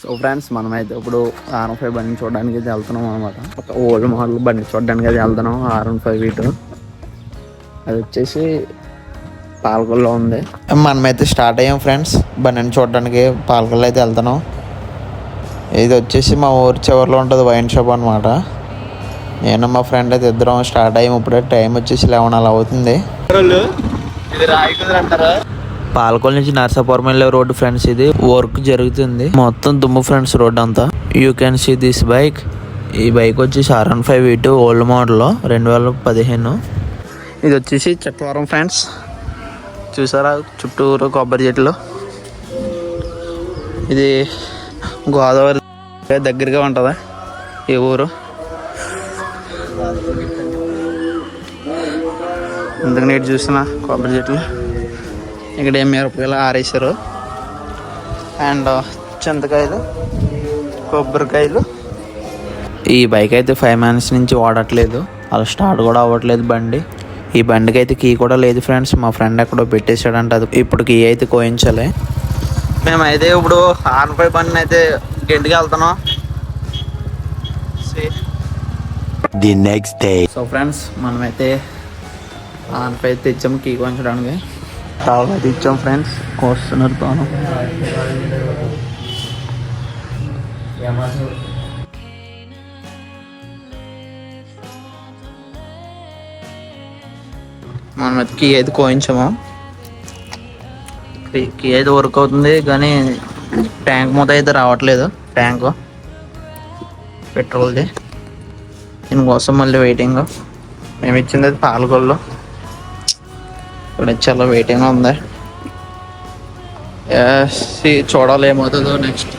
So friends మనమైతే ఇప్పుడు R15 బండి చూడడానికి అయితే వెళ్తున్నాం అనమాట. ఓల్డ్ మోడల్ బండి చూడడానికి అయితే వెళ్తున్నాం. R15 వీటు అది వచ్చేసి పాలకొల్లో ఉంది. మనమైతే స్టార్ట్ అయ్యాం ఫ్రెండ్స్. బండిని చూడడానికి పాలకొల్లో అయితే వెళ్తున్నాం. ఇది వచ్చేసి మా ఊరి చివరిలో ఉంటుంది వైన్ షాప్ అనమాట. నేను మా ఫ్రెండ్ అయితే ఇద్దరం స్టార్ట్ అయ్యాం. ఇప్పుడే టైం వచ్చేసి 11 అలా అవుతుంది. పాలకొల్లు నుంచి నర్సాపురం వెళ్ళే రోడ్డు ఫ్రెండ్స్. ఇది వర్క్ జరుగుతుంది, మొత్తం దుమ్ము ఫ్రెండ్స్ రోడ్ అంతా. You can see this bike. ఈ బైక్ వచ్చేసి R15 వీటు ఓల్డ్ మోడల్ 2015. ఇది వచ్చేసి చక్రవరం ఫ్రెండ్స్. చూసారా చుట్టూరు కొబ్బరి చెట్లు. ఇది గోదావరి దగ్గరగా ఉంటుంది ఈ ఊరు. ఇంతకు నీటి చూసిన కొబ్బరి చెట్లు. ఇక్కడ ఏం మిరపకాయలు ఆరేసారు అండ్ చింతకాయలు, కొబ్బరికాయలు. ఈ బైక్ అయితే 5 months నుంచి వాడట్లేదు, అలా స్టార్ట్ కూడా అవ్వట్లేదు బండి. ఈ బండికి అయితే కీ కూడా లేదు ఫ్రెండ్స్. మా ఫ్రెండ్ ఎక్కడో పెట్టేశాడంట. అది ఇప్పుడు కీ అయితే కోయించాలి. మేమైతే ఇప్పుడు R15 బండిని అయితే గంటికి వెళ్తున్నాం. The next day. So friends మనమైతే R15 తెచ్చాము కీ కోయించడానికి. తావులైతే ఇచ్చాం ఫ్రెండ్స్. వస్తున్నారు తాను. మనమైతే కీ అయితే కోయించాము. కీ అయితే వర్క్ అవుతుంది కానీ ట్యాంక్ మూత అయితే రావట్లేదు. ట్యాంకు పెట్రోల్ది. దీనికోసం మళ్ళీ వెయిటింగ్. మేము ఇచ్చింది అయితే పాలకొల్లు. ఇక్కడ చాలా వెయిటింగ్ ఉంది. చూడాలి ఏమవుతుందో నెక్స్ట్.